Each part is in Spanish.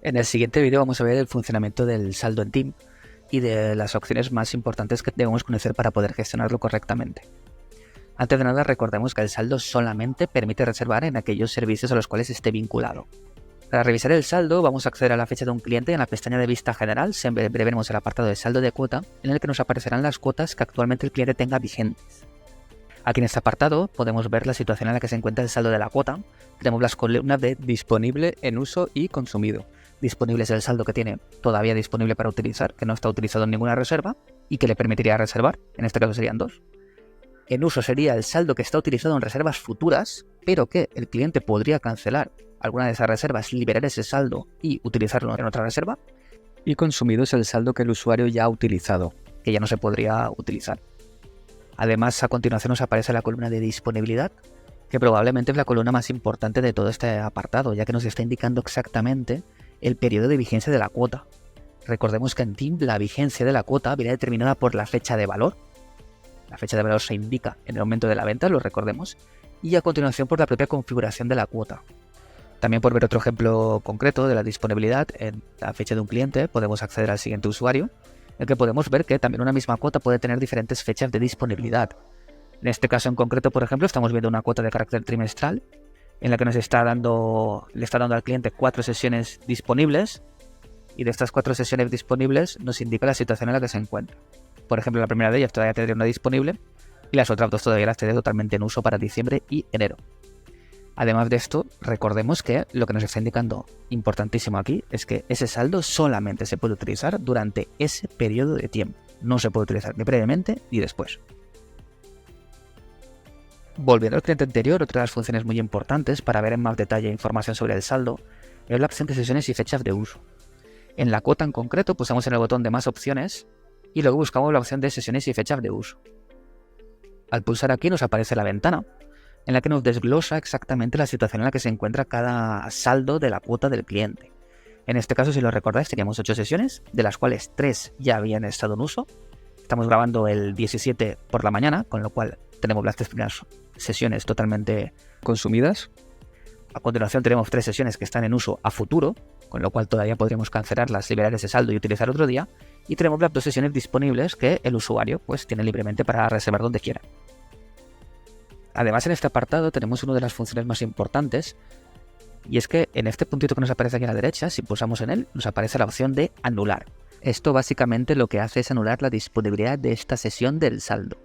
En el siguiente vídeo vamos a ver el funcionamiento del saldo en Team y de las opciones más importantes que debemos conocer para poder gestionarlo correctamente. Antes de nada, recordemos que el saldo solamente permite reservar en aquellos servicios a los cuales esté vinculado. Para revisar el saldo, vamos a acceder a la ficha de un cliente en la pestaña de vista general. Siempre veremos el apartado de saldo de cuota, en el que nos aparecerán las cuotas que actualmente el cliente tenga vigentes. Aquí en este apartado podemos ver la situación en la que se encuentra el saldo de la cuota. Tenemos las columnas de disponible, en uso y consumido. Disponible es el saldo que tiene todavía disponible para utilizar, que no está utilizado en ninguna reserva y que le permitiría reservar, en este caso serían 2. En uso sería el saldo que está utilizado en reservas futuras, pero que el cliente podría cancelar alguna de esas reservas, liberar ese saldo y utilizarlo en otra reserva. Y consumido es el saldo que el usuario ya ha utilizado, que ya no se podría utilizar. Además, a continuación nos aparece la columna de disponibilidad, que probablemente es la columna más importante de todo este apartado, ya que nos está indicando exactamente el periodo de vigencia de la cuota. Recordemos que en Team la vigencia de la cuota viene determinada por la fecha de valor. La fecha de valor se indica en el momento de la venta, lo recordemos, y a continuación por la propia configuración de la cuota. También por ver otro ejemplo concreto de la disponibilidad, en la ficha de un cliente podemos acceder al siguiente usuario, en el que podemos ver que también una misma cuota puede tener diferentes fechas de disponibilidad. En este caso en concreto, por ejemplo, estamos viendo una cuota de carácter trimestral, en la que le está dando al cliente 4 sesiones disponibles, y de estas 4 sesiones disponibles nos indica la situación en la que se encuentra. Por ejemplo, la primera de ellas todavía tendría una disponible, y las otras 2 todavía las tendría totalmente en uso para diciembre y enero. Además de esto, recordemos que lo que nos está indicando importantísimo aquí es que ese saldo solamente se puede utilizar durante ese periodo de tiempo. No se puede utilizar ni previamente ni después. Volviendo al cliente anterior, otra de las funciones muy importantes para ver en más detalle información sobre el saldo es la opción de sesiones y fechas de uso. En la cuota en concreto pulsamos en el botón de más opciones y luego buscamos la opción de sesiones y fechas de uso. Al pulsar aquí nos aparece la ventana en la que nos desglosa exactamente la situación en la que se encuentra cada saldo de la cuota del cliente. En este caso, si lo recordáis, teníamos 8 sesiones, de las cuales 3 ya habían estado en uso. Estamos grabando el 17 por la mañana, con lo cual tenemos las 3 primeras sesiones totalmente consumidas. A continuación tenemos 3 sesiones que están en uso a futuro, con lo cual todavía podríamos cancelarlas, liberar ese saldo y utilizar otro día. Y tenemos las 2 sesiones disponibles que el usuario pues tiene libremente para reservar donde quiera. Además, en este apartado tenemos una de las funciones más importantes, y es que en este puntito que nos aparece aquí a la derecha, si pulsamos en él, nos aparece la opción de anular. Esto básicamente lo que hace es anular la disponibilidad de esta sesión del saldo.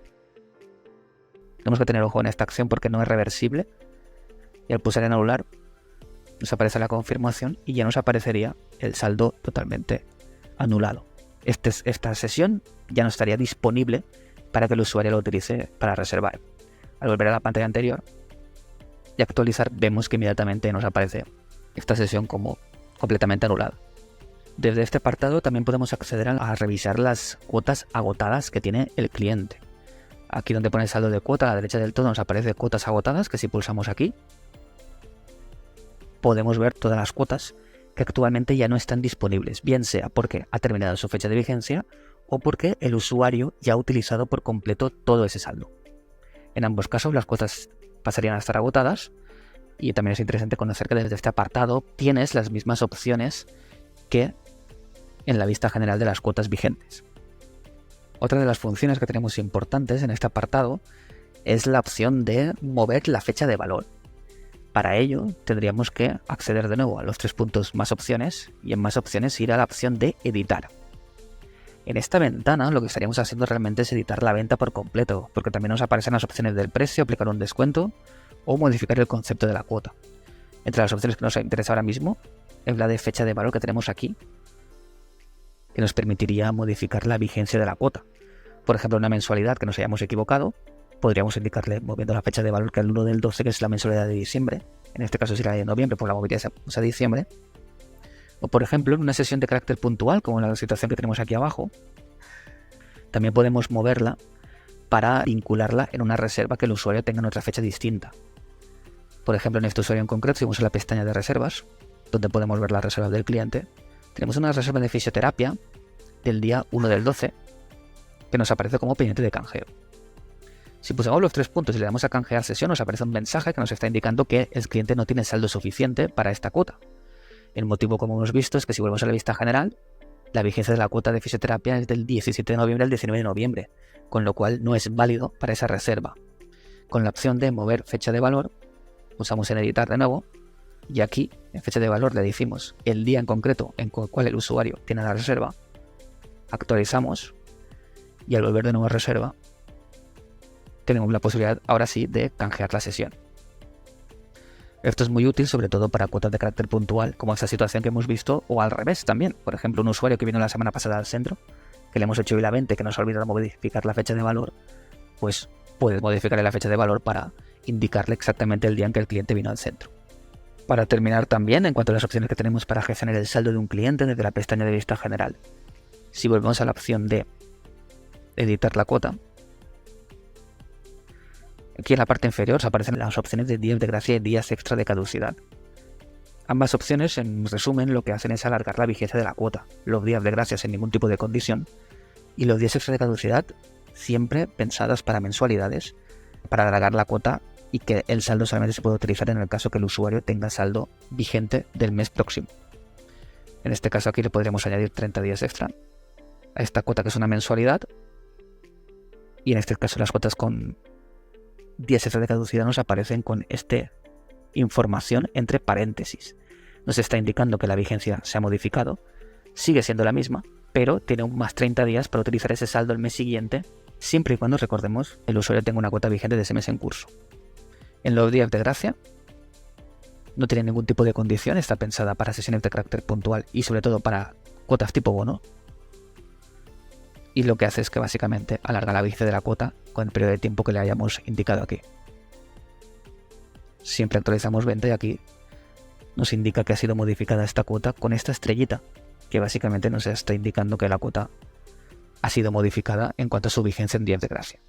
Tenemos que tener ojo en esta acción porque no es reversible, y al pulsar en anular nos aparece la confirmación y ya nos aparecería el saldo totalmente anulado. Esta sesión ya no estaría disponible para que el usuario lo utilice para reservar. Al volver a la pantalla anterior y actualizar, vemos que inmediatamente nos aparece esta sesión como completamente anulada. Desde este apartado también podemos acceder a revisar las cuotas agotadas que tiene el cliente. Aquí donde pone saldo de cuota, a la derecha del todo nos aparece cuotas agotadas, que si pulsamos aquí podemos ver todas las cuotas que actualmente ya no están disponibles, bien sea porque ha terminado su fecha de vigencia o porque el usuario ya ha utilizado por completo todo ese saldo. En ambos casos las cuotas pasarían a estar agotadas, y también es interesante conocer que desde este apartado tienes las mismas opciones que en la vista general de las cuotas vigentes. Otra de las funciones que tenemos importantes en este apartado es la opción de mover la fecha de valor. Para ello tendríamos que acceder de nuevo a los 3 puntos más opciones y en más opciones ir a la opción de editar. En esta ventana lo que estaríamos haciendo realmente es editar la venta por completo, porque también nos aparecen las opciones del precio, aplicar un descuento o modificar el concepto de la cuota. Entre las opciones que nos interesa ahora mismo es la de fecha de valor que tenemos aquí, que nos permitiría modificar la vigencia de la cuota. Por ejemplo, una mensualidad que nos hayamos equivocado, podríamos indicarle moviendo la fecha de valor que es el 1 del 12, que es la mensualidad de diciembre. En este caso sería de noviembre, pues la movilidad a diciembre. O por ejemplo, en una sesión de carácter puntual, como la situación que tenemos aquí abajo, también podemos moverla para vincularla en una reserva que el usuario tenga en otra fecha distinta. Por ejemplo, en este usuario en concreto, si vamos a la pestaña de reservas, donde podemos ver las reservas del cliente, tenemos una reserva de fisioterapia del día 1 del 12, que nos aparece como pendiente de canjeo. Si pulsamos los 3 puntos y le damos a canjear sesión, nos aparece un mensaje que nos está indicando que el cliente no tiene saldo suficiente para esta cuota. El motivo, como hemos visto, es que si volvemos a la vista general, la vigencia de la cuota de fisioterapia es del 17 de noviembre al 19 de noviembre, con lo cual no es válido para esa reserva. Con la opción de mover fecha de valor, pulsamos en editar de nuevo, y aquí en fecha de valor le decimos el día en concreto en el cual el usuario tiene la reserva, actualizamos, y al volver de nuevo a reserva, tenemos la posibilidad ahora sí de canjear la sesión. Esto es muy útil sobre todo para cuotas de carácter puntual, como esta situación que hemos visto, o al revés también. Por ejemplo, un usuario que vino la semana pasada al centro, que le hemos hecho hoy la venta, que nos ha olvidado modificar la fecha de valor, pues puede modificarle la fecha de valor para indicarle exactamente el día en que el cliente vino al centro. Para terminar también, en cuanto a las opciones que tenemos para gestionar el saldo de un cliente desde la pestaña de vista general, si volvemos a la opción de editar la cuota, aquí en la parte inferior se aparecen las opciones de días de gracia y días extra de caducidad. Ambas opciones, en resumen, lo que hacen es alargar la vigencia de la cuota, los días de gracia sin ningún tipo de condición, y los días extra de caducidad siempre pensadas para mensualidades, para alargar la cuota y que el saldo solamente se puede utilizar en el caso que el usuario tenga saldo vigente del mes próximo. En este caso aquí le podríamos añadir 30 días extra a esta cuota que es una mensualidad, y en este caso las cuotas con días extra de caducidad nos aparecen con esta información entre paréntesis. Nos está indicando que la vigencia se ha modificado, sigue siendo la misma, pero tiene un más 30 días para utilizar ese saldo el mes siguiente, siempre y cuando, recordemos, el usuario tenga una cuota vigente de ese mes en curso. En los días de gracia no tiene ningún tipo de condición, está pensada para sesiones de carácter puntual y sobre todo para cuotas tipo bono, y lo que hace es que básicamente alarga la vigencia de la cuota con el periodo de tiempo que le hayamos indicado aquí. Siempre actualizamos venta y aquí nos indica que ha sido modificada esta cuota con esta estrellita, que básicamente nos está indicando que la cuota ha sido modificada en cuanto a su vigencia en días de gracia.